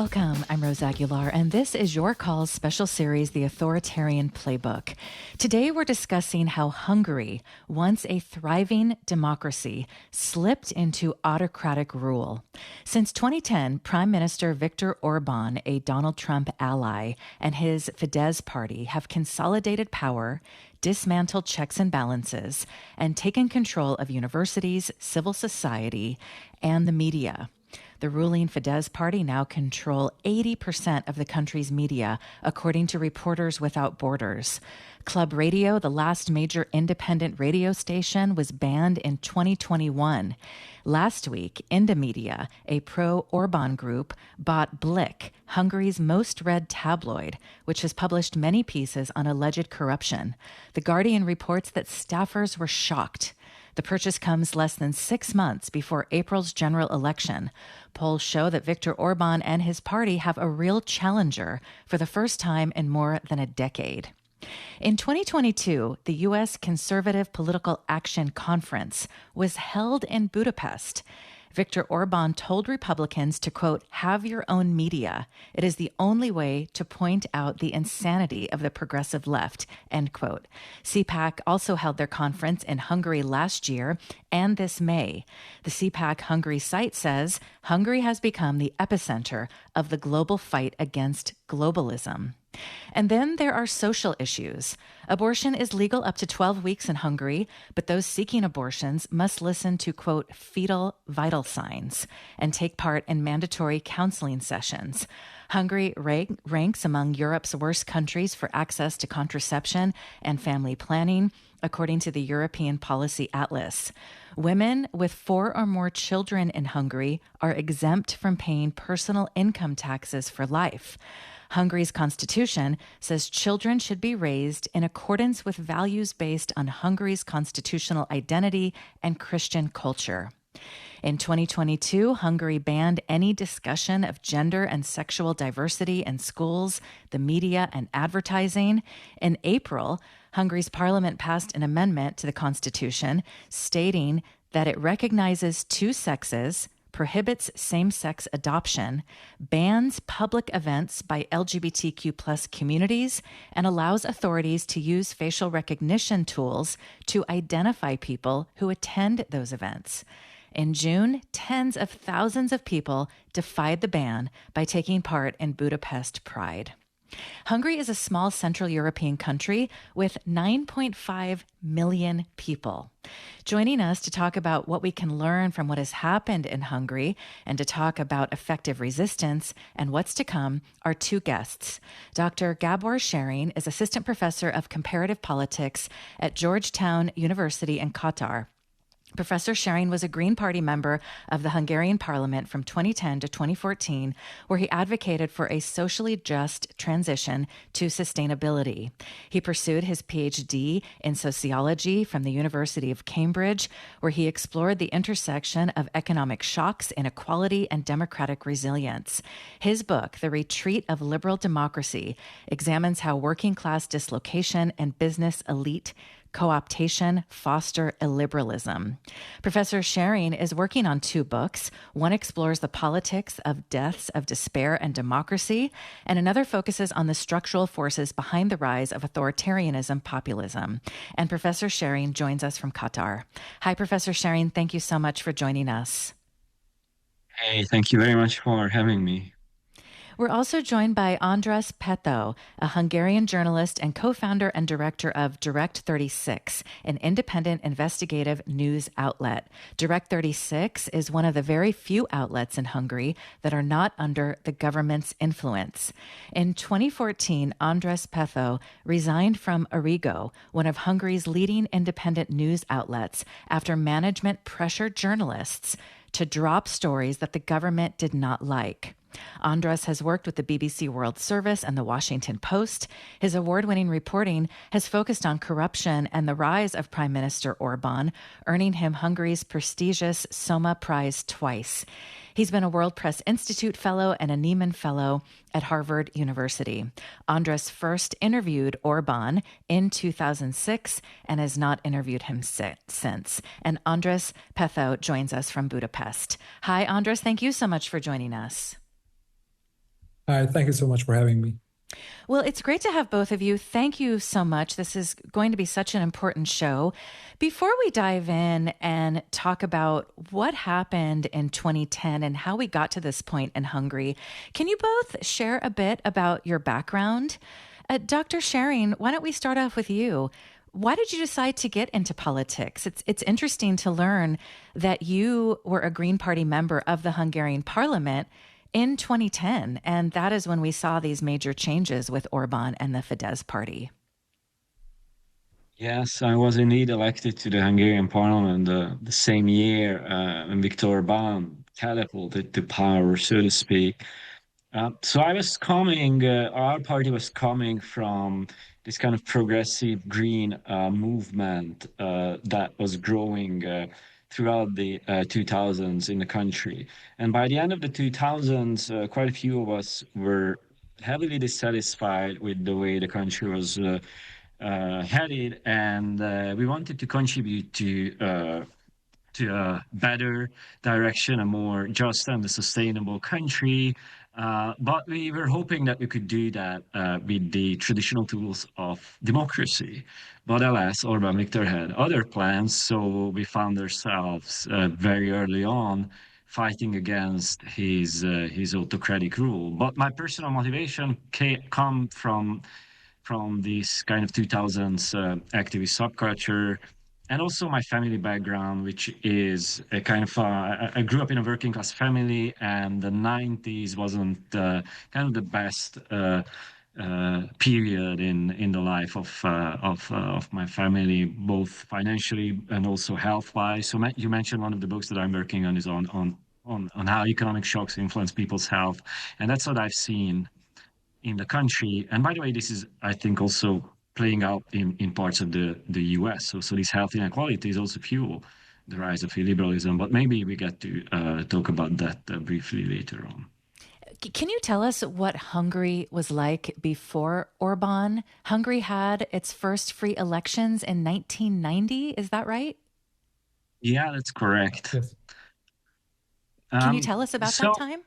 Welcome, I'm Rose Aguilar, and this is Your Call's special series, The Authoritarian Playbook. Today we're discussing how Hungary, once a thriving democracy, slipped into autocratic rule. Since 2010, Prime Minister Viktor Orban, a Donald Trump ally, and his Fidesz party have consolidated power, dismantled checks and balances, and taken control of universities, civil society, and the media. The ruling Fidesz party now control 80% of the country's media, according to Reporters Without Borders. Club Radio, the last major independent radio station, was banned in 2021. Last week, Indomedia, a pro-Orban group, bought Blick, Hungary's most read tabloid, which has published many pieces on alleged corruption. The Guardian reports that staffers were shocked. The purchase comes less than 6 months before April's general election. Polls show that Viktor Orban and his party have a real challenger for the first time in more than a decade. In 2022, the U.S. Conservative Political Action Conference was held in Budapest. Viktor Orban told Republicans to, quote, have your own media. It is the only way to point out the insanity of the progressive left, end quote. CPAC also held their conference in Hungary last year and this May. The CPAC Hungary site says Hungary has become the epicenter of the global fight against globalism. And then there are social issues. Abortion is legal up to 12 weeks in Hungary, but those seeking abortions must listen to, quote, fetal vital signs and take part in mandatory counseling sessions. Hungary ranks among Europe's worst countries for access to contraception and family planning, according to the European Policy Atlas. Women with 4 or more children in Hungary are exempt from paying personal income taxes for life. Hungary's constitution says children should be raised in accordance with values based on Hungary's constitutional identity and Christian culture. In 2022, Hungary banned any discussion of gender and sexual diversity in schools, the media, and advertising. In April, Hungary's parliament passed an amendment to the constitution stating that it recognizes 2 sexes, prohibits same-sex adoption, bans public events by LGBTQ plus communities, and allows authorities to use facial recognition tools to identify people who attend those events. In June, tens of thousands of people defied the ban by taking part in Budapest Pride. Hungary is a small Central European country with 9.5 million people. Joining us to talk about what we can learn from what has happened in Hungary and to talk about effective resistance and what's to come are 2 guests. Dr. Gábor Scheiring is assistant professor of comparative politics at Georgetown University in Qatar. Professor Scheiring was a Green Party member of the Hungarian Parliament from 2010 to 2014, where he advocated for a socially just transition to sustainability. He pursued his PhD in sociology from the University of Cambridge, where he explored the intersection of economic shocks, inequality, and democratic resilience. His book, The Retreat of Liberal Democracy, examines how working class dislocation and business elite co-optation foster illiberalism. Professor Scheiring is working on 2 books. One explores the politics of deaths of despair and democracy, and another focuses on the structural forces behind the rise of authoritarianism populism. And Professor Scheiring joins us from Qatar. Hi, Professor Scheiring. Thank you so much for joining us. Hey, thank you very much for having me. We're also joined by András Pethő, a Hungarian journalist and co-founder and director of Direct 36, an independent investigative news outlet. Direct 36 is one of the very few outlets in Hungary that are not under the government's influence. In 2014, András Pethő resigned from Origo, one of Hungary's leading independent news outlets, after management pressured journalists to drop stories that the government did not like. András has worked with the BBC World Service and the Washington Post. His award-winning reporting has focused on corruption and the rise of Prime Minister Orban, earning him Hungary's prestigious Soma Prize twice. He's been a World Press Institute Fellow and a Nieman Fellow at Harvard University. András first interviewed Orban in 2006 and has not interviewed him since. And András Pethő joins us from Budapest. Hi, András. Thank you so much for joining us. Hi, thank you so much for having me. Well, it's great to have both of you. Thank you so much. This is going to be such an important show. Before we dive in and talk about what happened in 2010 and how we got to this point in Hungary, can you both share a bit about your background? Dr. Scheiring, why don't we start off with you? Why did you decide to get into politics? It's interesting to learn that you were a Green Party member of the Hungarian Parliament in 2010, and that is when we saw these major changes with Orban and the Fidesz party. Yes, I was indeed elected to the Hungarian Parliament the same year when Viktor Orbán catapulted to power, so to speak. So I was coming, our party was coming from this kind of progressive green movement that was growing throughout the 2000s in the country. And by the end of the 2000s, quite a few of us were heavily dissatisfied with the way the country was headed, and we wanted to contribute to a better direction, a more just and a sustainable country. But we were hoping that we could do that with the traditional tools of democracy. But alas, Orbán Viktor had other plans, so we found ourselves very early on fighting against his autocratic rule. But my personal motivation come from this kind of 2000s activist subculture, and also my family background, which is a kind of I grew up in a working class family, and the 90s wasn't kind of the best period in the life of my family, both financially and also health wise. So you mentioned one of the books that I'm working on is on how economic shocks influence people's health, and that's what I've seen in the country. And by the way, this is, I think, also playing out in parts of the U.S. So this health inequalities also fuel the rise of illiberalism. But maybe we get to talk about that briefly later on. Can you tell us what Hungary was like before Orban? Hungary had its first free elections in 1990. Is that right? Yeah, that's correct. Yes. Can you Um, tell us about that so time?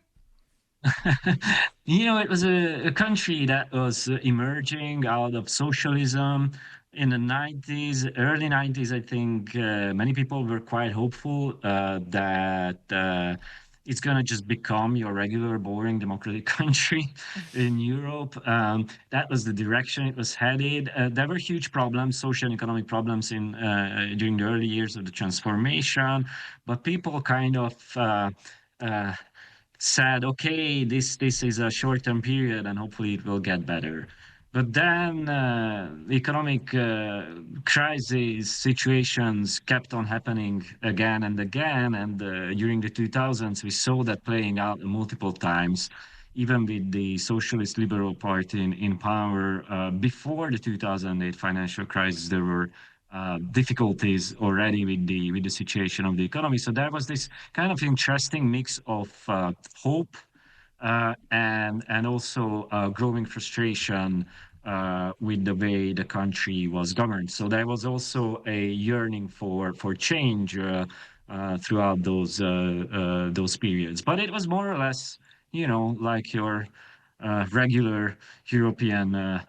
It was a country that was emerging out of socialism in the 90s, early 90s. I think many people were quite hopeful that it's going to just become your regular, boring, democratic country in Europe. That was the direction it was headed. There were huge problems, social and economic problems in during the early years of the transformation, but people kind of uh, said, okay, this is a short-term period and hopefully it will get better. But then economic crisis situations kept on happening again and again. And during the 2000s, we saw that playing out multiple times, even with the Socialist Liberal Party in power. Before the 2008 financial crisis, there were difficulties already with the situation of the economy. So there was this kind of interesting mix of hope and also growing frustration with the way the country was governed. So there was also a yearning for change throughout those periods. But it was more or less, like your regular European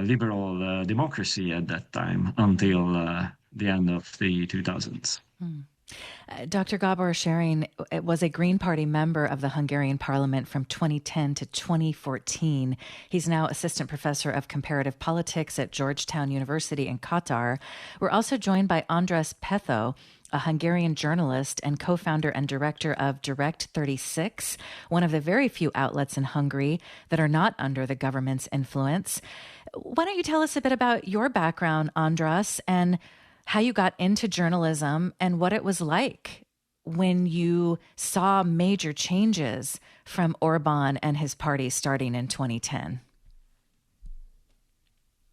liberal democracy at that time until the end of the 2000s. Dr. Gábor Scheiring was a Green Party member of the Hungarian Parliament from 2010 to 2014. He's now assistant professor of comparative politics at Georgetown University in Qatar. We're also joined by András Pethő, a Hungarian journalist and co-founder and director of Direct 36, one of the very few outlets in Hungary that are not under the government's influence. Why don't you tell us a bit about your background, András, and how you got into journalism and what it was like when you saw major changes from Orban and his party starting in 2010?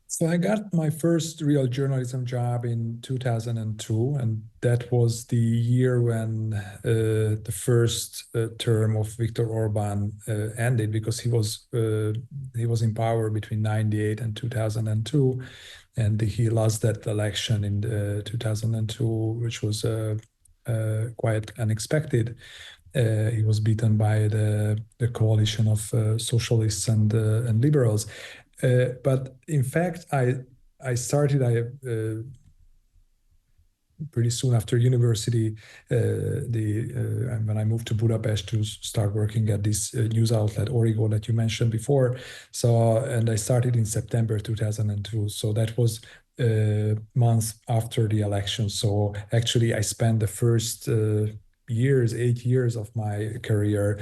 So I got my first real journalism job in 2002, and that was the year when the first term of Viktor Orban ended, because he was in power between 98 and 2002, and he lost that election in 2002, which was quite unexpected. He was beaten by the coalition of socialists and liberals. But in fact, I started pretty soon after university, when I moved to Budapest to start working at this news outlet Origo that you mentioned before. So, and I started in September 2002. So that was months after the election. So actually, I spent the first 8 years of my career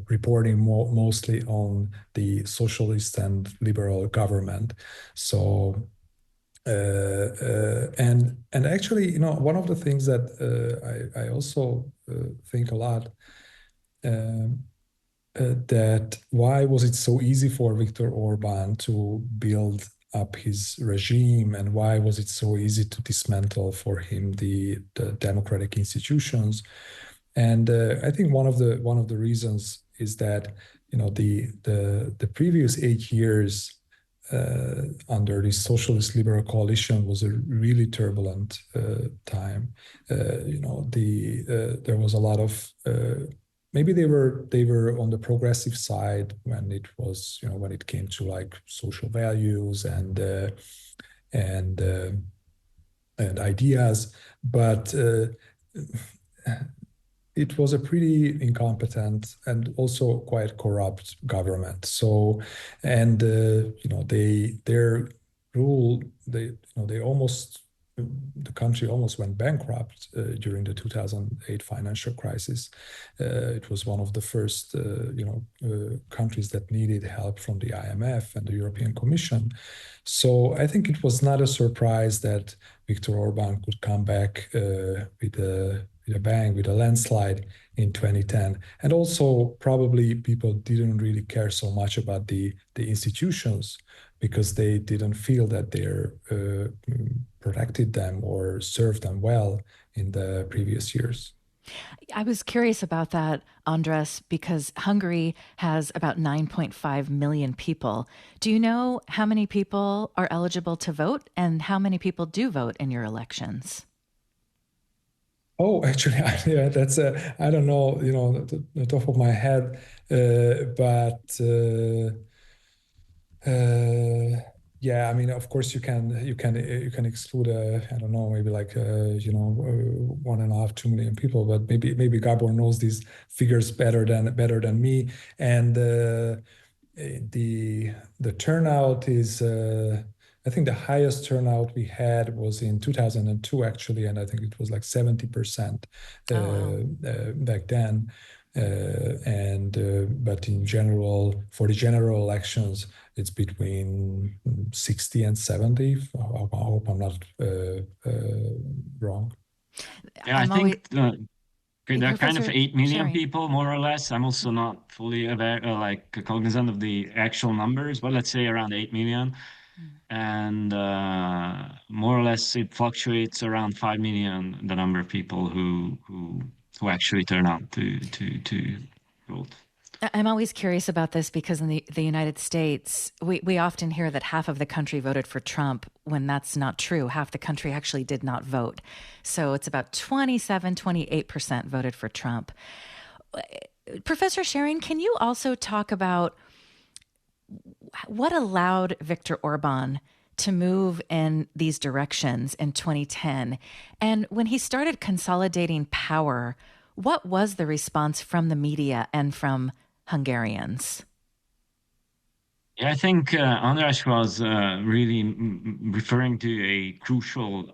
reporting mostly on the socialist and liberal government. So and actually, one of the things that I also think a lot, that why was it so easy for Viktor Orban to build up his regime, and why was it so easy to dismantle for him the democratic institutions? And I think one of the reasons is that the previous 8 years under the socialist liberal coalition was a really turbulent time. There was a lot of maybe they were on the progressive side when it was when it came to like social values and ideas, but it was a pretty incompetent and also quite corrupt government. So, and their rule, they almost, the country almost went bankrupt during the 2008 financial crisis. It was one of the first, countries that needed help from the IMF and the European Commission. So I think it was not a surprise that Viktor Orban could come back with a bang, with a landslide in 2010. And also probably people didn't really care so much about the institutions because they didn't feel that they're protected them or served them well in the previous years. I was curious about that, András, because Hungary has about 9.5 million people. Do you know how many people are eligible to vote and how many people do vote in your elections? Oh, actually, yeah, that's I don't know, the top of my head, but yeah, I mean, of course, you can exclude, I don't know, maybe like 1.5, 2 million people, but maybe Gabor knows these figures better than me, and the turnout is. I think the highest turnout we had was in 2002, actually, and I think it was like 70% back then. But in general, for the general elections, it's between 60 and 70. I hope I'm not wrong. Yeah, I think there are kind of Professor 8 million Scheiring. people, more or less. I'm also not fully aware, cognizant of the actual numbers, but let's say around 8 million. And more or less it fluctuates around 5 million, the number of people who actually turn out to vote. I'm always curious about this because in the United States, we often hear that half of the country voted for Trump when that's not true. Half the country actually did not vote. So it's about 28% voted for Trump. Professor Scheiring, can you also talk about what allowed Viktor Orban to move in these directions in 2010? And when he started consolidating power, what was the response from the media and from Hungarians? Yeah, I think András was really referring to a crucial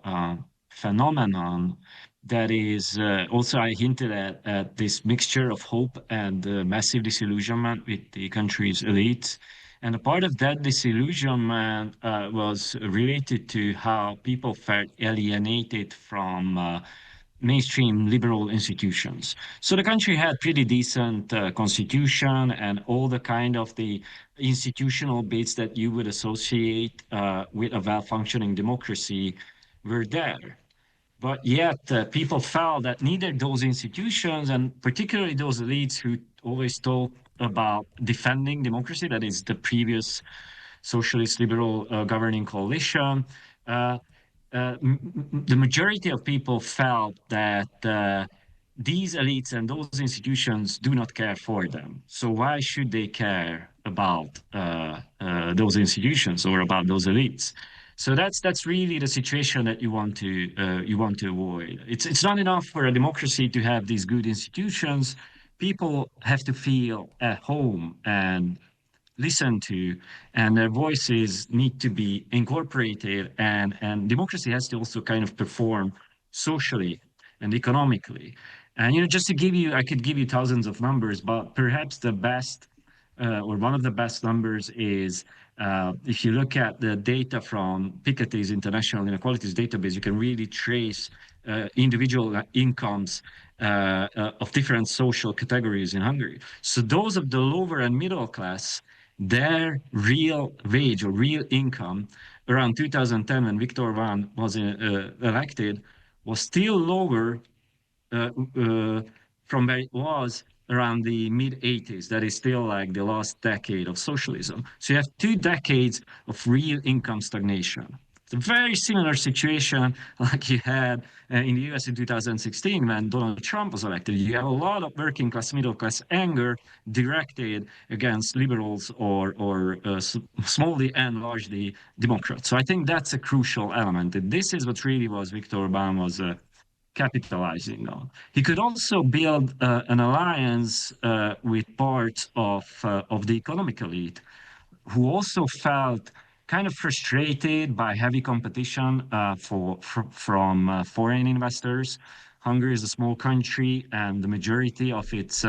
phenomenon that is also I hinted at this mixture of hope and massive disillusionment with the country's elites. And a part of that disillusionment was related to how people felt alienated from mainstream liberal institutions. So the country had pretty decent constitution and all the kind of the institutional bits that you would associate with a well-functioning democracy were there. But yet people felt that neither those institutions and particularly those elites who always talk about defending democracy, that is the previous socialist liberal governing coalition, the majority of people felt that these elites and those institutions do not care for them. So why should they care about those institutions or about those elites? So that's really the situation that you want to avoid. It's not enough for a democracy to have these good institutions. People have to feel at home and listened to, and their voices need to be incorporated, and democracy has to also kind of perform socially and economically. And just to give you, I could give you thousands of numbers, but perhaps the best or one of the best numbers is if you look at the data from Piketty's International Inequalities Database, you can really trace individual incomes of different social categories in Hungary. So those of the lower and middle class, their real wage or real income around 2010 when Viktor Orbán was elected was still lower uh, uh, from where it was around the mid 80s. That is still like the last decade of socialism. So you have 2 decades of real income stagnation. It's a very similar situation like you had in the US in 2016 when Donald Trump was elected. You have a lot of working class, middle class anger directed against liberals or smallly and largely Democrats. So I think that's a crucial element. And this is what really was Viktor Orbán was capitalizing on. He could also build an alliance with parts of the economic elite who also felt kind of frustrated by heavy competition from foreign investors. Hungary is a small country, and the majority of its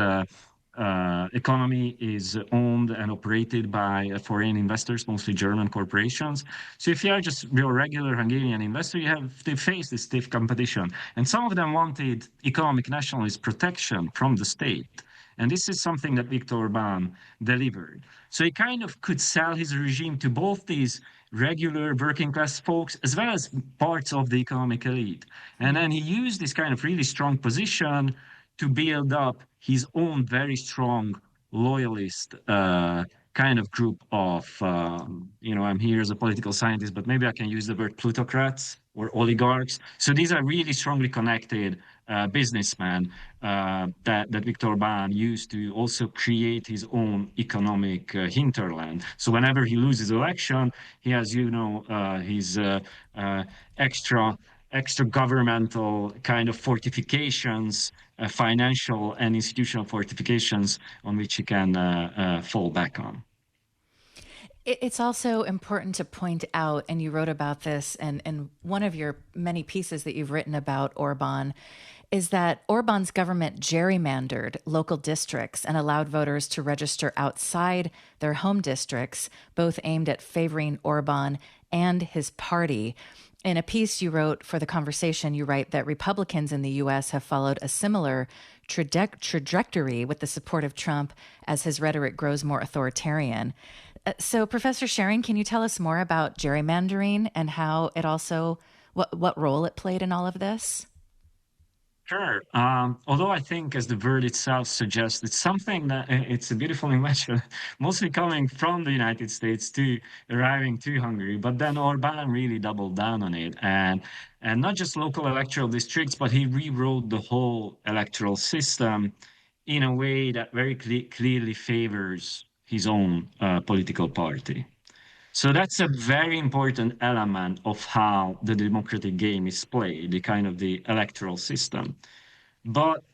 economy is owned and operated by foreign investors, mostly German corporations. So if you are just real regular Hungarian investor, you have to face this stiff competition. And some of them wanted economic nationalist protection from the state. And this is something that Viktor Orbán delivered. So he kind of could sell his regime to both these regular working class folks as well as parts of the economic elite. And then he used this kind of really strong position to build up his own very strong loyalist kind of group of, I'm here as a political scientist, but maybe I can use the word plutocrats or oligarchs. So these are really strongly connected businessmen that Viktor Orbán used to also create his own economic hinterland. So whenever he loses election, he has, his extra governmental kind of fortifications, financial and institutional fortifications on which he can fall back on. It's also important to point out, and you wrote about this, and one of your many pieces that you've written about Orban, is that Orban's government gerrymandered local districts and allowed voters to register outside their home districts, both aimed at favoring Orban and his party. In a piece you wrote for The Conversation, you write that Republicans in the U.S. have followed a similar trajectory with the support of Trump as his rhetoric grows more authoritarian. So, Professor Scheiring, can you tell us more about gerrymandering and how it also, what role it played in all of this? Sure. Although I think, as the word itself suggests, it's something that it's a beautiful invention, mostly coming from the United States to arriving to Hungary. But then Orbán really doubled down on it, and not just local electoral districts, but he rewrote the whole electoral system in a way that very clearly favors his own political party. So that's a very important element of how the democratic game is played, the kind of the electoral system. But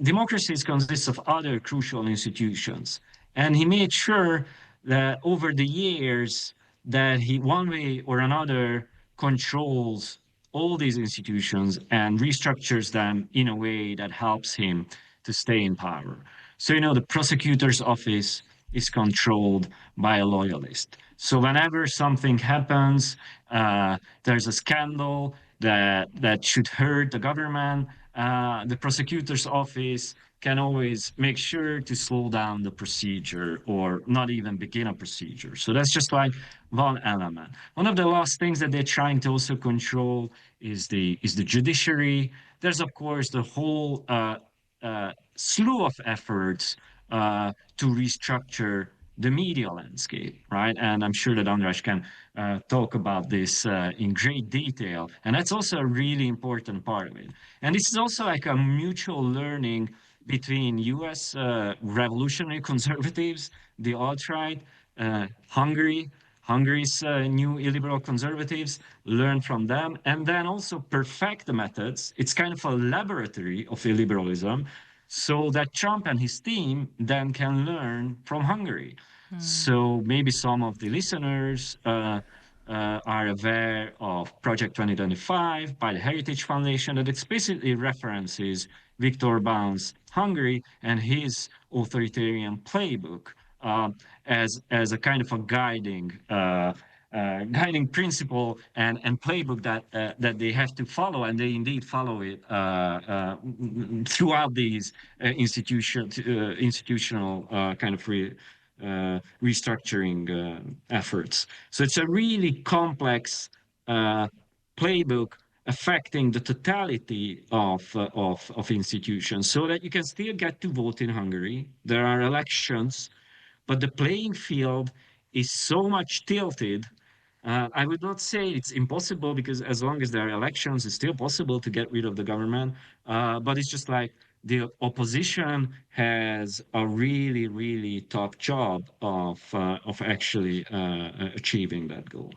democracies consists of other crucial institutions, and he made sure that over the years that he, one way or another, controls all these institutions and restructures them in a way that helps him to stay in power. So, the prosecutor's office is controlled by a loyalist. So whenever something happens, there's a scandal that should hurt the government, the prosecutor's office can always make sure to slow down the procedure or not even begin a procedure. So that's just like one element. One of the last things that they're trying to also control is the judiciary. There's of course the whole slew of efforts to restructure the media landscape, right? And I'm sure that András can talk about this in great detail. And that's also a really important part of it. And this is also like a mutual learning between US revolutionary conservatives, the alt-right, Hungary's new illiberal conservatives, learn from them, and then also perfect the methods. It's kind of a laboratory of illiberalism, so that Trump and his team then can learn from Hungary. So maybe some of the listeners are aware of Project 2025 by the Heritage Foundation that explicitly references Viktor Orbán's Hungary and his authoritarian playbook as a kind of a guiding principle and playbook that they have to follow, and they indeed follow it throughout these institutional kind of restructuring efforts. So it's a really complex playbook affecting the totality of institutions, so that you can still get to vote in Hungary. There are elections, but the playing field is so much tilted. I would not say it's impossible, because as long as there are elections, it's still possible to get rid of the government. But it's just like the opposition has a really, really tough job of actually achieving that goal.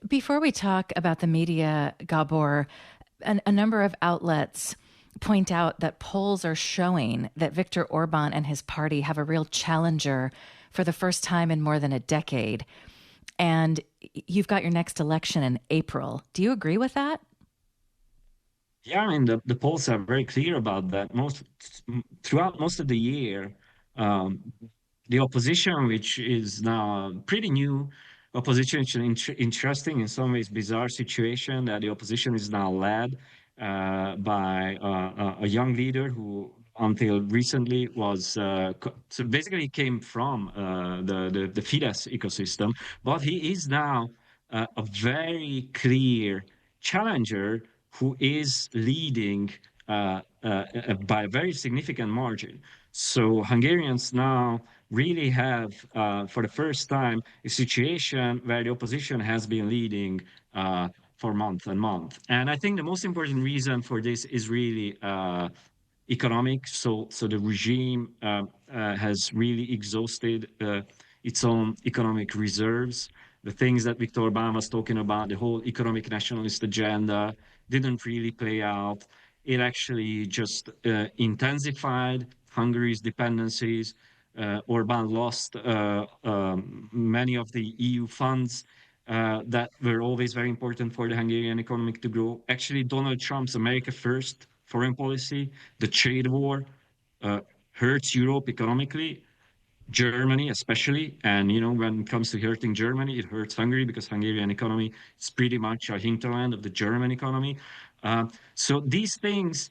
Before we talk about the media, Gábor, a number of outlets point out that polls are showing that Viktor Orbán and his party have a real challenger for the first time in more than a decade. And you've got your next election in April. Do you agree with that? Yeah, I mean, the polls are very clear about that. Throughout most of the year, um, the opposition, which is now pretty new opposition, it's an interesting, in some ways bizarre situation that the opposition is now led by a young leader who until recently was so basically came from the Fidesz ecosystem, but he is now a very clear challenger who is leading by a very significant margin. So Hungarians now really have, for the first time, a situation where the opposition has been leading for month and month. And I think the most important reason for this is really economic. So the regime has really exhausted its own economic reserves. The things that Viktor Orbán was talking about, the whole economic nationalist agenda, didn't really play out. It actually just intensified Hungary's dependencies. Orbán lost many of the EU funds that were always very important for the Hungarian economic to grow. Actually, Donald Trump's America First foreign policy, the trade war, hurts Europe economically, Germany especially. And, you know, when it comes to hurting Germany, it hurts Hungary, because Hungarian economy is pretty much a hinterland of the German economy. So these things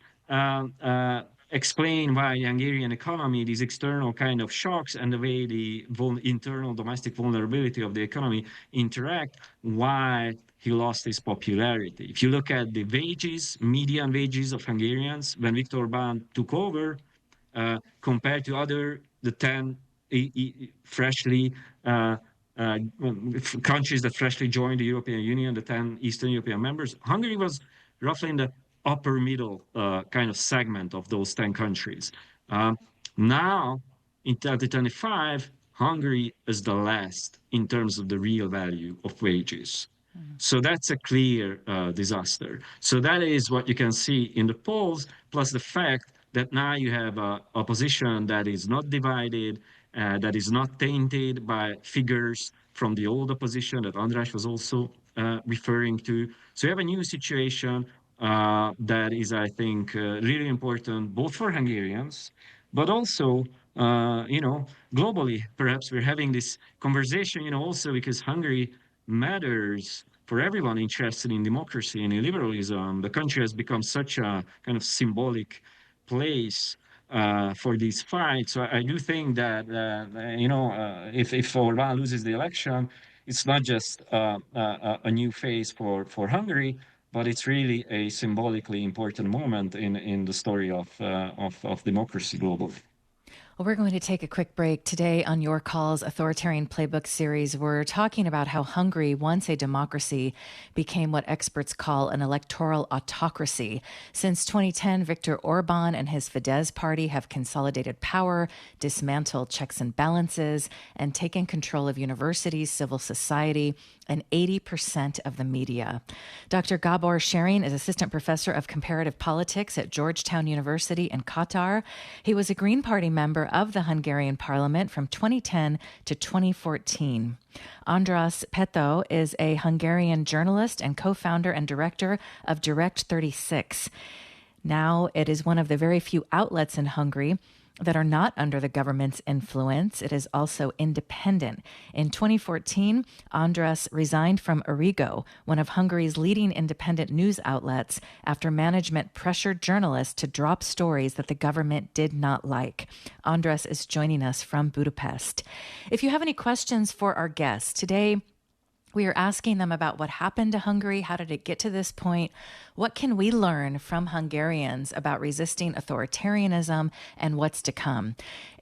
explain why the Hungarian economy, these external kind of shocks and the way the internal domestic vulnerability of the economy interact, why he lost his popularity. If you look at the wages, median wages of Hungarians when Viktor Orbán took over, compared to the 10 freshly countries that freshly joined the European Union, the 10 Eastern European members, Hungary was roughly in the upper middle kind of segment of those 10 countries. Now, in 2025, Hungary is the last in terms of the real value of wages. So that's a clear disaster. So that is what you can see in the polls, plus the fact that now you have an opposition that is not divided, that is not tainted by figures from the old opposition that András was also referring to. So you have a new situation that is, I think, really important both for Hungarians, but also, you know, globally. Perhaps we're having this conversation, you know, also because Hungary matters for everyone interested in democracy and in liberalism. The country has become such a kind of symbolic place for these fights. So I do think that, you know, if Orbán loses the election, it's not just a new phase for Hungary, but it's really a symbolically important moment in the story of democracy globally. Well, we're going to take a quick break. Today on Your Call's Authoritarian Playbook series, we're talking about how Hungary, once a democracy, became what experts call an electoral autocracy. Since 2010, Viktor Orban and his Fidesz party have consolidated power, dismantled checks and balances, and taken control of universities, civil society, and 80% of the media. Dr. Gábor Scheiring is assistant professor of comparative politics at Georgetown University in Qatar. He was a Green Party member of the Hungarian Parliament from 2010 to 2014. András Pethő is a Hungarian journalist and co-founder and director of Direct 36. Now it is one of the very few outlets in Hungary that are not under the government's influence. It is also independent. In 2014, András resigned from Origo, one of Hungary's leading independent news outlets, after management pressured journalists to drop stories that the government did not like. András is joining us from Budapest. If you have any questions for our guests today, we are asking them about what happened to Hungary. How did it get to this point? What can we learn from Hungarians about resisting authoritarianism and what's to come?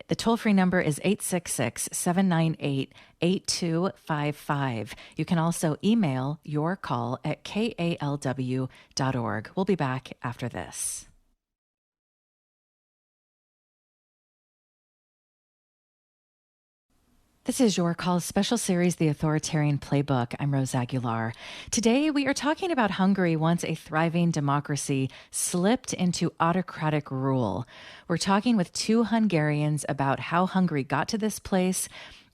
The toll-free number is 866-798-8255. You can also email your call at kalw.org. We'll be back after this. This is Your Call's special series, The Authoritarian Playbook. I'm Rose Aguilar. Today, we are talking about Hungary, once a thriving democracy, slipped into autocratic rule. We're talking with two Hungarians about how Hungary got to this place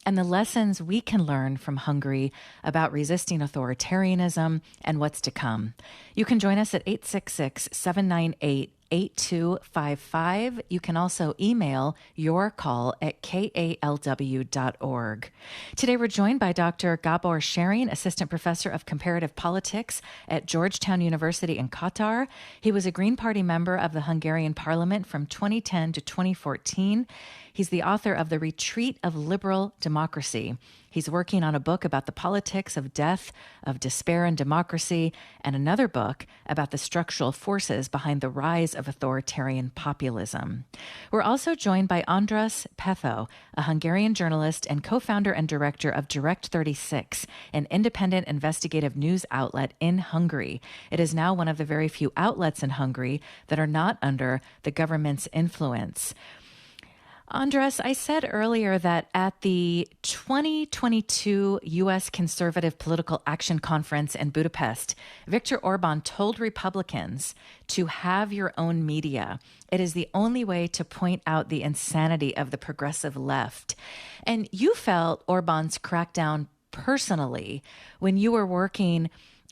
and the lessons we can learn from Hungary about resisting authoritarianism and what's to come. You can join us at 866-798-8255. You can also email your call at kalw.org. Today, we're joined by Dr. Gábor Scheiring, assistant professor of comparative politics at Georgetown University in Qatar. He was a Green Party member of the Hungarian Parliament from 2010 to 2014. He's the author of The Retreat of Liberal Democracy. He's working on a book about the politics of death, of despair and democracy, and another book about the structural forces behind the rise of authoritarian populism. We're also joined by András Pethő, a Hungarian journalist and co-founder and director of Direct 36, an independent investigative news outlet in Hungary. It is now one of the very few outlets in Hungary that are not under the government's influence. András, I said earlier that at the 2022 U.S. Conservative Political Action Conference in Budapest, Viktor Orban told Republicans to have your own media. It is the only way to point out the insanity of the progressive left. And you felt Orban's crackdown personally when you were working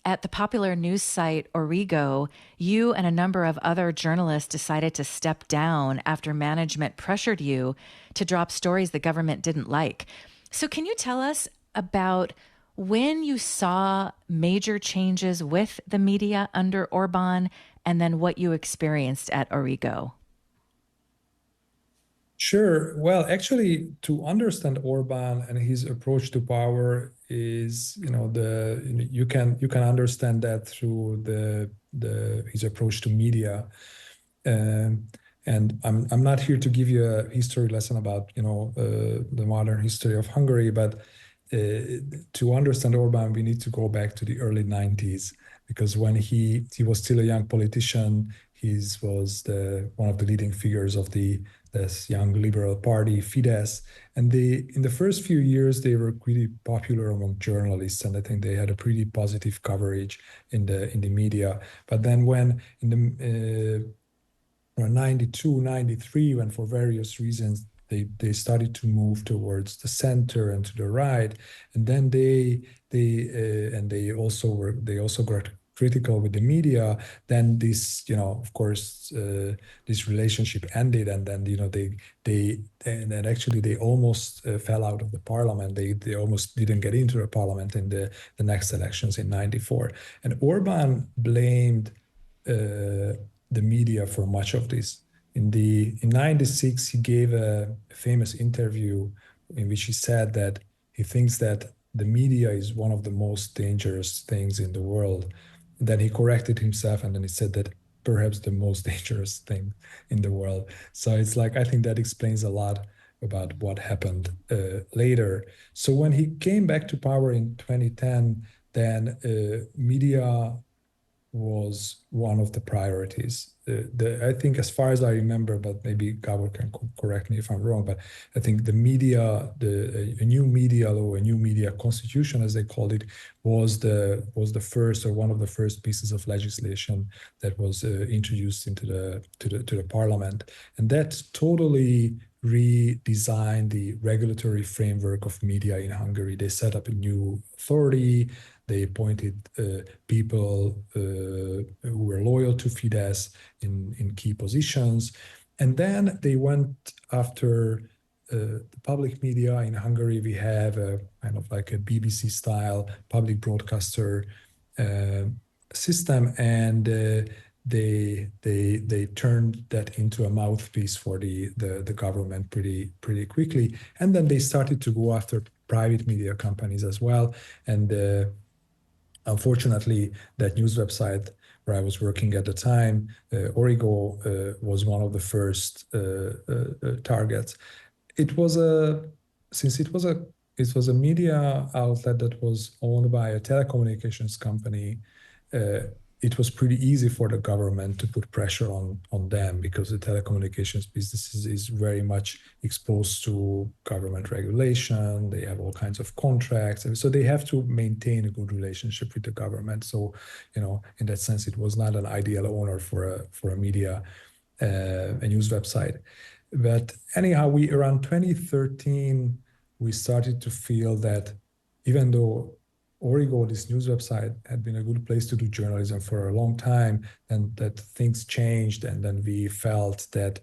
at the popular news site Origo. You and a number of other journalists decided to step down after management pressured you to drop stories the government didn't like. So can you tell us about when you saw major changes with the media under Orban and then what you experienced at Origo? Sure. Well, actually, to understand Orban and his approach to power is, you can understand that through his approach to media. And I'm not here to give you a history lesson about the modern history of Hungary, but to understand Orban, we need to go back to the early 90s, because when he was still a young politician, he was one of the leading figures of this young liberal party, Fidesz. And in the first few years, they were pretty popular among journalists, and I think they had a pretty positive coverage in the media. But then when in the 92, 93, when for various reasons they started to move towards the center and to the right, and then they also got critical with the media, then this, of course, this relationship ended, and then, they almost fell out of the parliament. They almost didn't get into the parliament in the next elections in 94. And Orban blamed the media for much of this. In 96, he gave a famous interview in which he said that he thinks that the media is one of the most dangerous things in the world. Then he corrected himself, and then he said that perhaps the most dangerous thing in the world. So it's like, I think that explains a lot about what happened later. So when he came back to power in 2010, then media was one of the priorities. I think, as far as I remember, but maybe Gábor can correct me if I'm wrong, but I think the media, a new media law, a new media constitution, as they called it, was the first, or one of the first pieces of legislation that was introduced into the parliament, and that totally redesigned the regulatory framework of media in Hungary. They set up a new authority. They appointed people who were loyal to Fidesz in key positions. And then they went after the public media. In Hungary, we have a kind of like a BBC-style public broadcaster system, and they turned that into a mouthpiece for the government pretty quickly. And then they started to go after private media companies as well. And unfortunately, that news website where I was working at the time, Origo, was one of the first targets. It was a media outlet that was owned by a telecommunications company. It was pretty easy for the government to put pressure on them, because the telecommunications business is very much exposed to government regulation. They have all kinds of contracts, and so they have to maintain a good relationship with the government. So, in that sense, it was not an ideal owner for a media, a news website. But anyhow, around 2013, we started to feel that even though Origo, this news website, had been a good place to do journalism for a long time, and that things changed, and then we felt that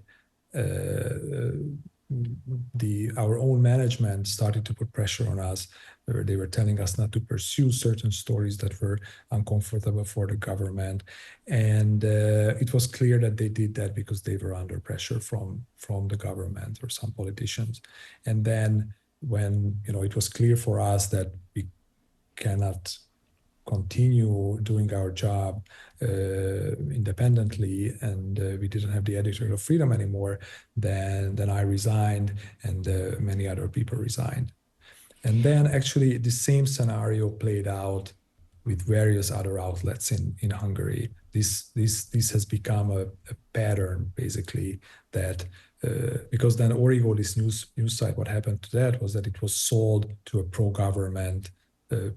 our own management started to put pressure on us. They were telling us not to pursue certain stories that were uncomfortable for the government, and it was clear that they did that because they were under pressure from the government or some politicians. And then when it was clear for us that we cannot continue doing our job independently, and we didn't have the editorial freedom anymore, then I resigned, and many other people resigned. And then actually the same scenario played out with various other outlets in Hungary. This has become a pattern, basically, that because then Origo, this news site, what happened to that was that it was sold to a pro-government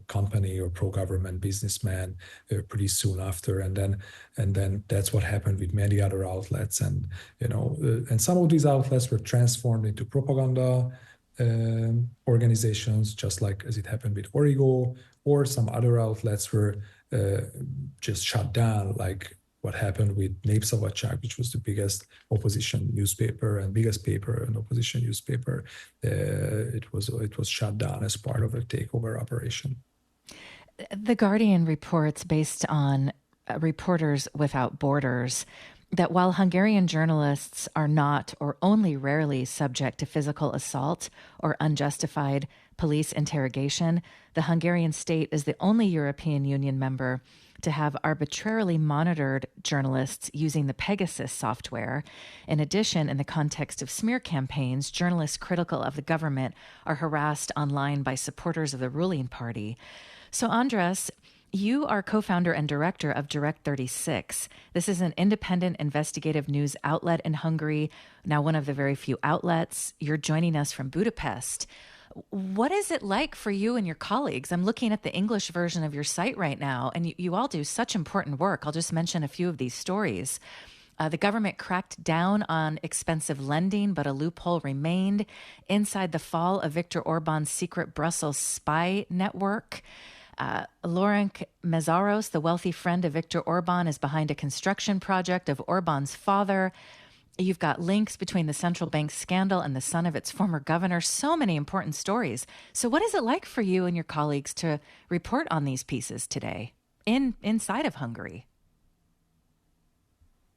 company or pro-government businessman pretty soon after, and then that's what happened with many other outlets, and and some of these outlets were transformed into propaganda organizations, just like as it happened with Origo, or some other outlets were just shut down, like what happened with Népszabadság, which was the biggest opposition newspaper and biggest paper and opposition newspaper. It was shut down as part of a takeover operation. The Guardian reports, based on Reporters Without Borders, that while Hungarian journalists are not, or only rarely, subject to physical assault or unjustified police interrogation, the Hungarian state is the only European Union member to have arbitrarily monitored journalists using the Pegasus software. In addition, in the context of smear campaigns, journalists critical of the government are harassed online by supporters of the ruling party. So, András, you are co-founder and director of Direct 36. This is an independent investigative news outlet in Hungary, now one of the very few outlets. You're joining us from Budapest. What is it like for you and your colleagues? I'm looking at the English version of your site right now, and you all do such important work. I'll just mention a few of these stories. The government cracked down on expensive lending, but a loophole remained. Inside the fall of Viktor Orban's secret Brussels spy network. Laurent Mészáros, the wealthy friend of Viktor Orban, is behind a construction project of Orban's father. You've got links between the central bank scandal and the son of its former governor. So many important stories. So what is it like for you and your colleagues to report on these pieces today inside of Hungary?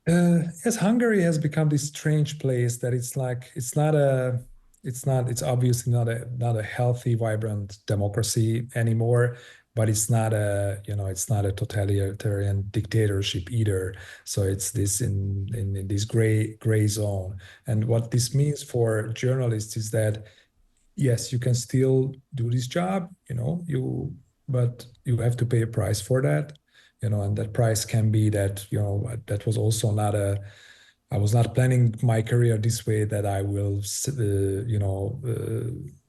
Yes, Hungary has become this strange place that it's obviously not a healthy, vibrant democracy anymore. but it's not a, it's not a totalitarian dictatorship either. So it's this in this gray zone. And what this means for journalists is that yes, you can still do this job, but you have to pay a price for that, and that price can be that, that was also not I was not planning my career this way, that I will,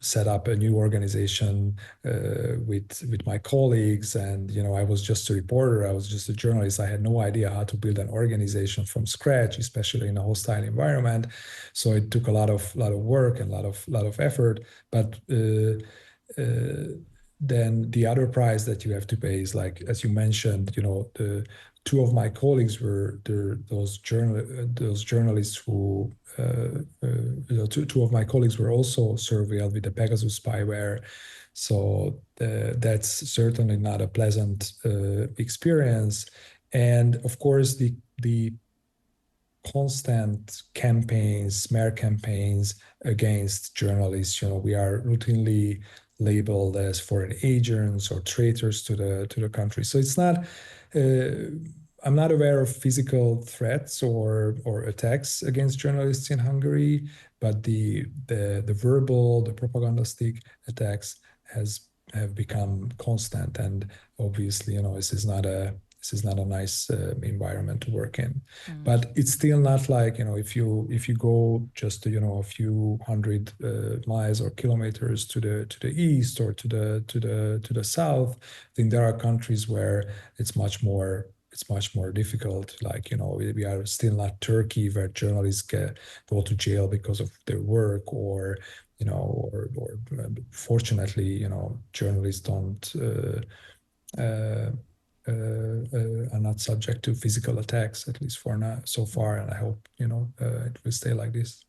set up a new organization with my colleagues. And, I was just a reporter. I was just a journalist. I had no idea how to build an organization from scratch, especially in a hostile environment. So it took a lot of work and a lot of effort. But then the other price that you have to pay is, like, as you mentioned, the two of my colleagues were those journalists who two of my colleagues were also surveilled with the Pegasus spyware. So that's certainly not a pleasant experience. And of course, the constant smear campaigns against journalists. We are routinely labeled as foreign agents or traitors to the country. So it's not. I'm not aware of physical threats or attacks against journalists in Hungary, but the verbal, the propagandistic attacks have become constant, and obviously, this is not a nice environment to work in. But it's still not like, if you go just a few hundred miles or kilometers to the east or to the south, I think there are countries where it's much more difficult. Like, we are still not Turkey, where journalists go to jail because of their work, or fortunately, journalists don't are not subject to physical attacks, at least for now, so far. And I hope, it will stay like this.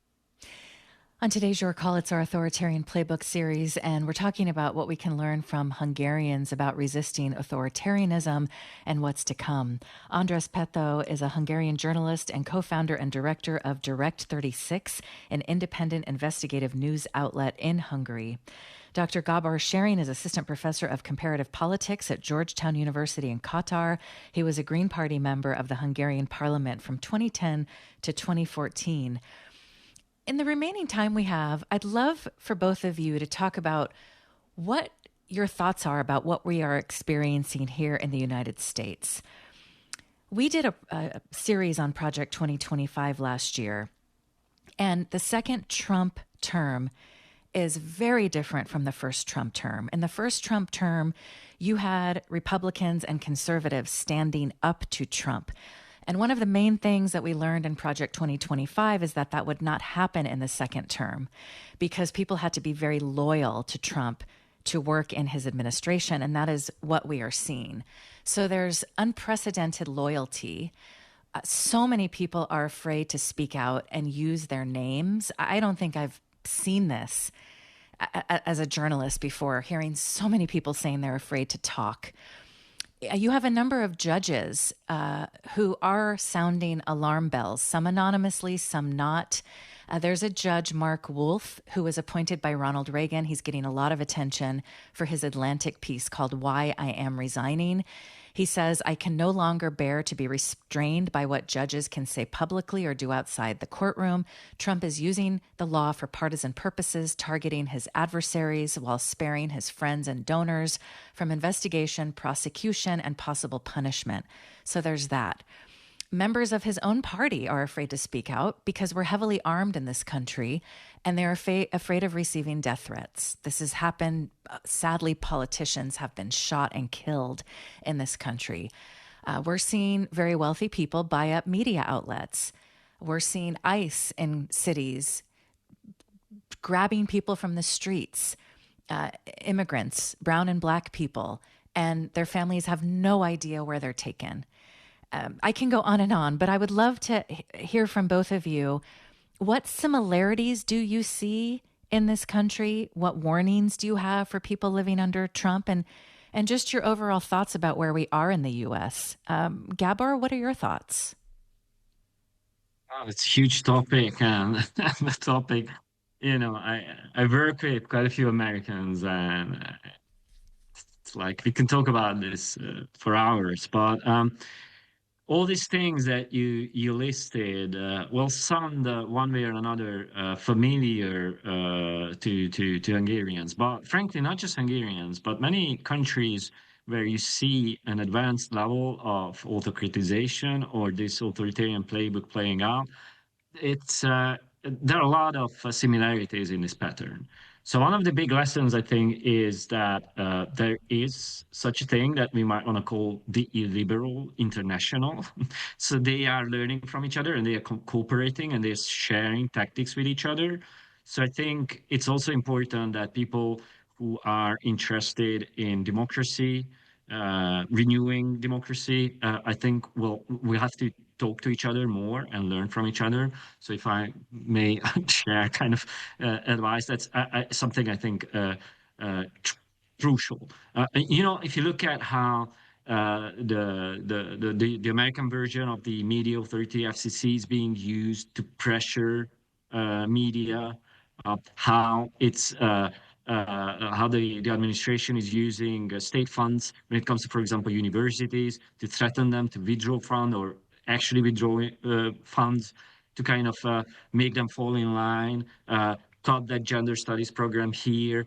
On today's Your Call, it's our authoritarian playbook series, and we're talking about what we can learn from Hungarians about resisting authoritarianism and what's to come. András Pethő is a Hungarian journalist and co-founder and director of Direct 36, an independent investigative news outlet in Hungary. Dr. Gábor Scheiring is assistant professor of comparative politics at Georgetown University in Qatar. He was a Green Party member of the Hungarian Parliament from 2010 to 2014. In the remaining time we have, I'd love for both of you to talk about what your thoughts are about what we are experiencing here in the United States. We did a series on Project 2025 last year, and the second Trump term is very different from the first Trump term. In the first Trump term, you had Republicans and conservatives standing up to Trump. And one of the main things that we learned in Project 2025 is that would not happen in the second term, because people had to be very loyal to Trump to work in his administration. And that is what we are seeing. So there's unprecedented loyalty. So many people are afraid to speak out and use their names. I don't think I've seen this as a journalist before, hearing so many people saying they're afraid to talk. You have a number of judges who are sounding alarm bells, some anonymously, some not. There's a judge, Mark Wolf, who was appointed by Ronald Reagan. He's getting a lot of attention for his Atlantic piece called Why I Am Resigning. He says, I can no longer bear to be restrained by what judges can say publicly or do outside the courtroom. Trump is using the law for partisan purposes, targeting his adversaries while sparing his friends and donors from investigation, prosecution, and possible punishment. So there's that. Members of his own party are afraid to speak out because we're heavily armed in this country, and they're afraid of receiving death threats. This has happened. Sadly, politicians have been shot and killed in this country. We're seeing very wealthy people buy up media outlets. We're seeing ICE in cities grabbing people from the streets, immigrants, brown and black people, and their families have no idea where they're taken. I can go on, but I would love to hear from both of you. What similarities do you see in this country? What warnings do you have for people living under Trump? And just your overall thoughts about where we are in the U.S. Gábor, what are your thoughts? Oh, it's a huge topic, and the topic, I work with quite a few Americans, and list. Like we can talk about this for hours, but all these things that you listed will sound one way or another familiar to Hungarians, but frankly, not just Hungarians, but many countries where you see an advanced level of autocratization or this authoritarian playbook playing out. It's there are a lot of similarities in this pattern. So one of the big lessons I think is that there is such a thing that we might want to call the illiberal international. So they are learning from each other and they are cooperating and they're sharing tactics with each other. So I think it's also important that people who are interested in democracy, renewing democracy, I think we have to talk to each other more and learn from each other. So if I may share kind of advice, that's something I think crucial. If you look at how the American version of the media authority FCC is being used to pressure media, how it's how the administration is using state funds when it comes to, for example, universities to threaten them to withdraw fund or actually withdraw funds to kind of make them fall in line, cut that gender studies program here,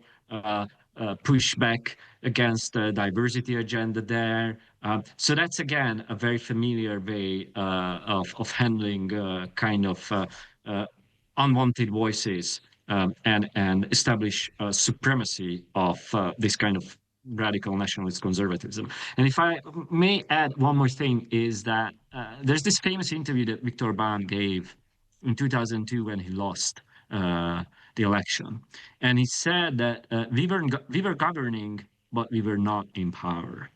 push back against the diversity agenda there. So that's, again, a very familiar way of handling kind of unwanted voices and establish supremacy of this kind of radical nationalist conservatism. And if I may add one more thing, is that there's this famous interview that Viktor Orbán gave in 2002 when he lost the election. And he said that we were governing, but we were not in power.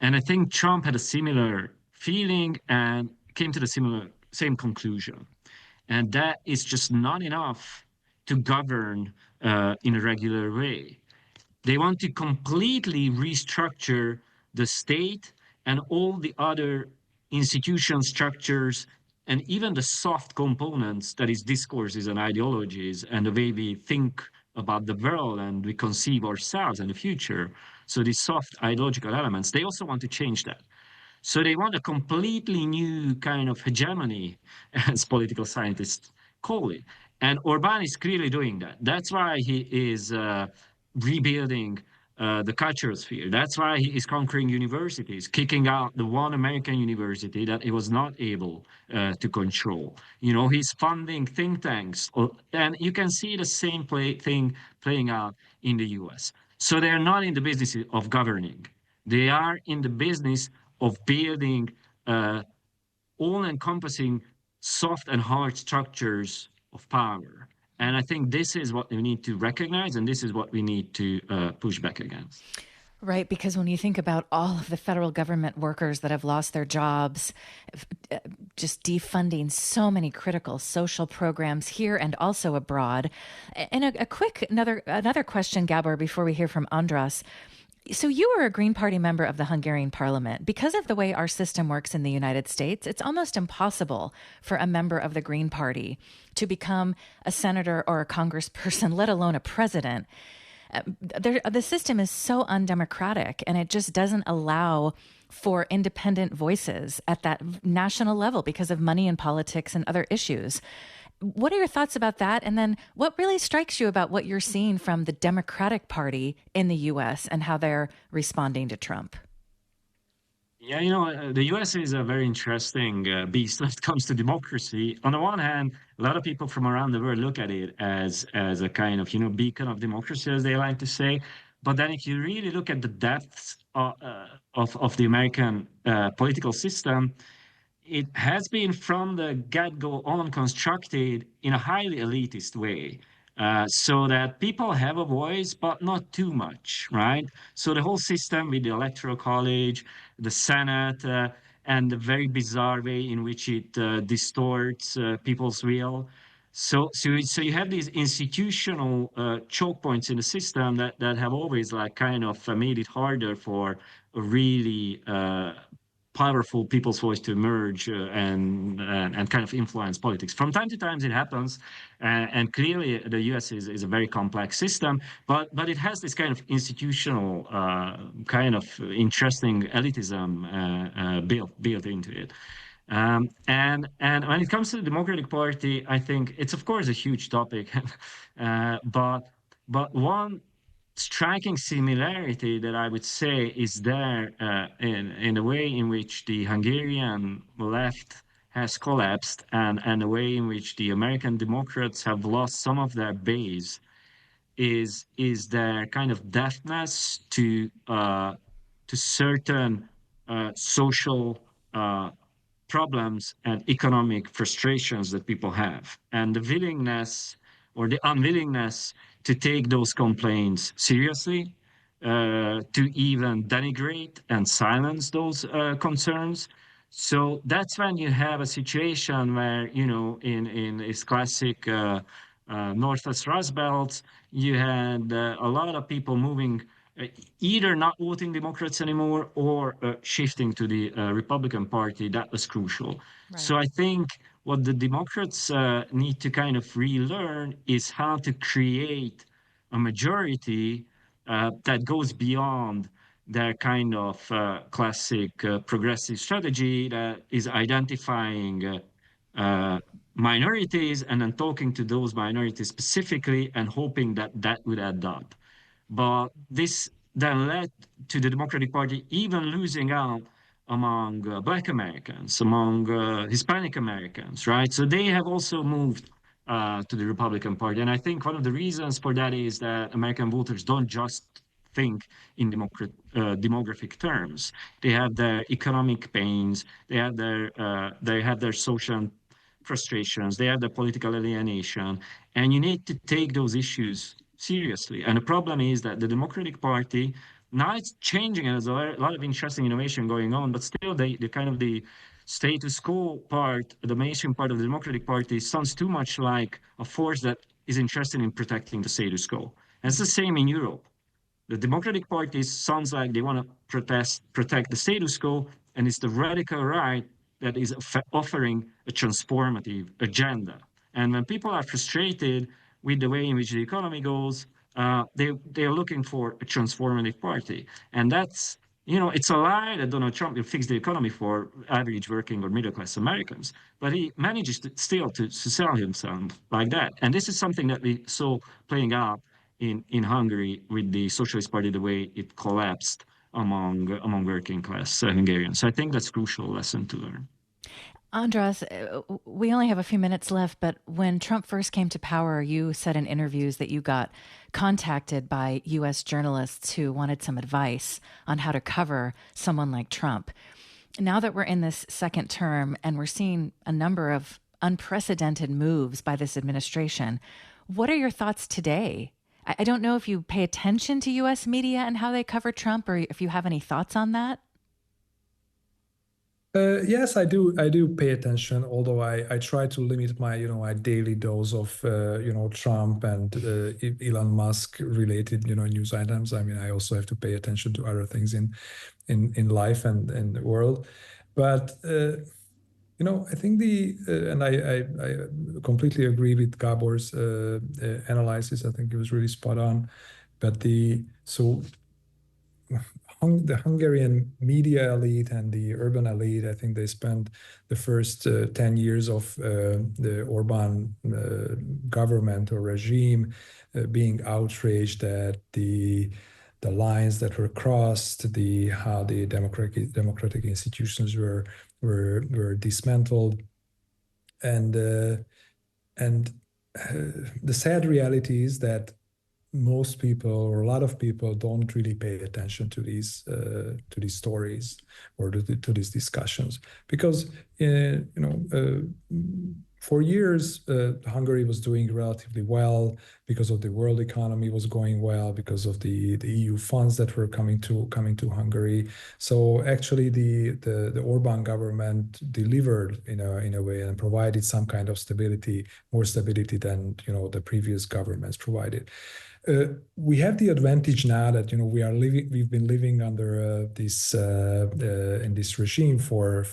And I think Trump had a similar feeling and came to the same conclusion. And that is just not enough to govern in a regular way. They want to completely restructure the state and all the other institution structures and even the soft components, that is discourses and ideologies and the way we think about the world and we conceive ourselves and the future. So these soft ideological elements, they also want to change that. So they want a completely new kind of hegemony, as political scientists call it. And Orban is clearly doing that. That's why he is rebuilding the cultural sphere. That's why he is conquering universities, kicking out the one American university that he was not able to control. He's funding think tanks, and you can see the same thing playing out in the U.S. So they're not in the business of governing. They are in the business of building all-encompassing soft and hard structures of power. And I think this is what we need to recognize, and this is what we need to push back against. Right, because when you think about all of the federal government workers that have lost their jobs, just defunding so many critical social programs here and also abroad. And a quick another question, Gábor, before we hear from András. So you were a Green Party member of the Hungarian Parliament. Because of the way our system works in the United States, it's almost impossible for a member of the Green Party to become a senator or a congressperson, let alone a president. The system is so undemocratic, and it just doesn't allow for independent voices at that national level because of money and politics and other issues. What are your thoughts about that? And then what really strikes you about what you're seeing from the Democratic Party in the U.S. and how they're responding to Trump? Yeah, the U.S. is a very interesting beast when it comes to democracy. On the one hand, a lot of people from around the world look at it as a kind of, beacon of democracy, as they like to say. But then if you really look at the depths of the American political system, it has been from the get-go on constructed in a highly elitist way, so that people have a voice, but not too much, right? So the whole system with the Electoral College, the Senate, and the very bizarre way in which it distorts people's will. So you have these institutional choke points in the system that have always kind of made it harder for a really powerful people's voice to emerge and kind of influence politics. From time to time, it happens, and clearly the U.S. is a very complex system, but it has this kind of institutional, kind of interesting elitism built into it. And when it comes to the Democratic Party, I think it's of course a huge topic, but one striking similarity that I would say is there in the way in which the Hungarian left has collapsed and the way in which the American Democrats have lost some of their base is their kind of deafness to certain social problems and economic frustrations that people have, and the willingness or the unwillingness to take those complaints seriously, to even denigrate and silence those concerns. So that's when you have a situation where, you know, in this classic Northwest Rust Belt, you had a lot of people moving, either not voting Democrats anymore or shifting to the Republican Party. That was crucial. Right. So I think what the Democrats need to kind of relearn is how to create a majority that goes beyond their kind of classic progressive strategy that is identifying minorities and then talking to those minorities specifically and hoping that that would add up. But this then led to the Democratic Party even losing out among Black Americans, among Hispanic Americans, right? So they have also moved to the Republican Party. And I think one of the reasons for that is that American voters don't just think in demographic terms. They have their economic pains, they have their social frustrations, they have their political alienation, and you need to take those issues seriously. And the problem is that the Democratic Party, now it's changing and there's a lot of interesting innovation going on, but still the kind of the status quo part, the mainstream part of the Democratic Party sounds too much like a force that is interested in protecting the status quo. And it's the same in Europe. The Democratic Party sounds like they want to protect the status quo, and it's the radical right that is offering a transformative agenda. And when people are frustrated with the way in which the economy goes, they're looking for a transformative party. And that's, you know, it's a lie that Donald Trump will fix the economy for average working or middle class Americans, but he manages still to sell himself like that. And this is something that we saw playing out in Hungary with the Socialist Party, the way it collapsed among working class Hungarians. So I think that's a crucial lesson to learn. András, we only have a few minutes left, but when Trump first came to power, you said in interviews that you got contacted by U.S. journalists who wanted some advice on how to cover someone like Trump. Now that we're in this second term and we're seeing a number of unprecedented moves by this administration, what are your thoughts today? I don't know if you pay attention to U.S. media and how they cover Trump, or if you have any thoughts on that. Yes, I do. I do pay attention, although I try to limit my, my daily dose of, Trump and Elon Musk related, news items. I mean, I also have to pay attention to other things in life and in the world. But I think and I completely agree with Gábor's analysis. I think it was really spot on. But the Hungarian media elite and the urban elite, I think they spent the first 10 years of the Orbán government or regime being outraged at the lines that were crossed, how the democratic institutions were dismantled, and the sad reality is that most people, or a lot of people, don't really pay attention to these stories or to these discussions, because For years, Hungary was doing relatively well because of the world economy was going well, because of the EU funds that were coming to Hungary. So actually, the Orbán government delivered in a way and provided some kind of stability, more stability than the previous governments provided. We have the advantage now that we've been living under this in this regime for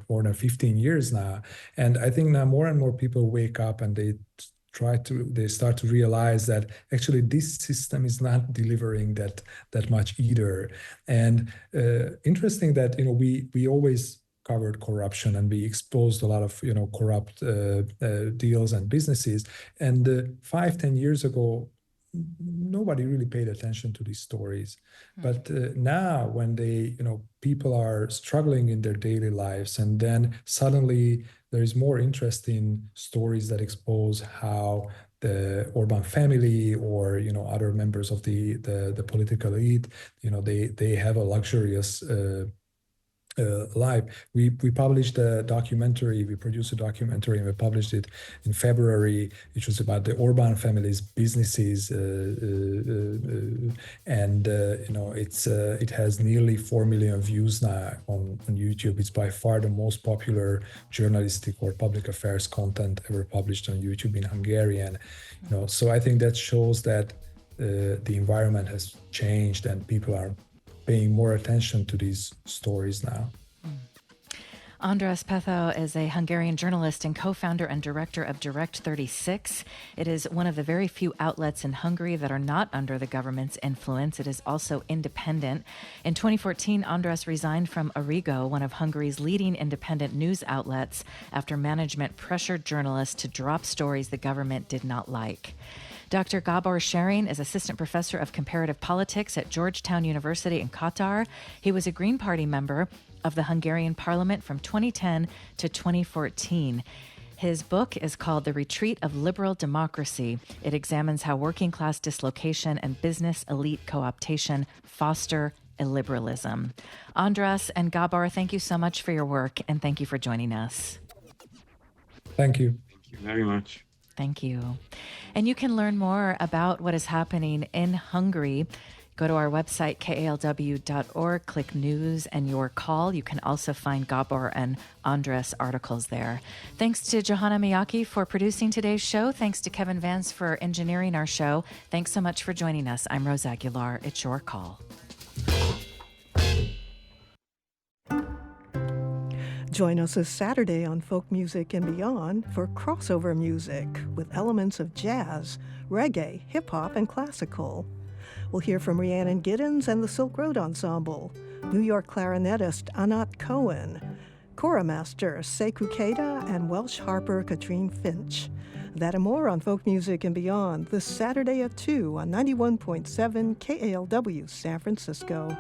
more than 15 years now, and I think now more and more people wake up and they start to realize that actually this system is not delivering that much either. And interesting that we always covered corruption and we exposed a lot of corrupt deals and businesses, and 5-10 years ago nobody really paid attention to these stories. But now when people are struggling in their daily lives, and then suddenly there is more interest in stories that expose how the Orbán family or other members of the political elite, they have a luxurious life. We published a documentary, we produced a documentary and we published it in February, which was about the Orbán family's businesses, and it has nearly 4 million views now on YouTube. It's by far the most popular journalistic or public affairs content ever published on YouTube in Hungarian. So I think that shows that the environment has changed and people are paying more attention to these stories now. András Pethő is a Hungarian journalist and co-founder and director of Direct 36. It is one of the very few outlets in Hungary that are not under the government's influence. It is also independent. In 2014, András resigned from Origo, one of Hungary's leading independent news outlets, after management pressured journalists to drop stories the government did not like. Dr. Gábor Scheiring is assistant professor of comparative politics at Georgetown University in Qatar. He was a Green Party member of the Hungarian Parliament from 2010 to 2014. His book is called The Retreat of Liberal Democracy. It examines how working class dislocation and business elite co-optation foster illiberalism. András and Gábor, thank you so much for your work, and thank you for joining us. Thank you. Thank you very much. Thank you. And you can learn more about what is happening in Hungary. Go to our website, kalw.org, click News and Your Call. You can also find Gábor and András articles there. Thanks to Johanna Miyake for producing today's show. Thanks to Kevin Vance for engineering our show. Thanks so much for joining us. I'm Rose Aguilar. It's Your Call. Join us this Saturday on Folk Music and Beyond for crossover music with elements of jazz, reggae, hip-hop, and classical. We'll hear from Rhiannon Giddens and the Silk Road Ensemble, New York clarinetist Anat Cohen, Choramaster Sekou Keita, and Welsh harper Katrine Finch. That and more on Folk Music and Beyond this Saturday at 2 on 91.7 KALW San Francisco.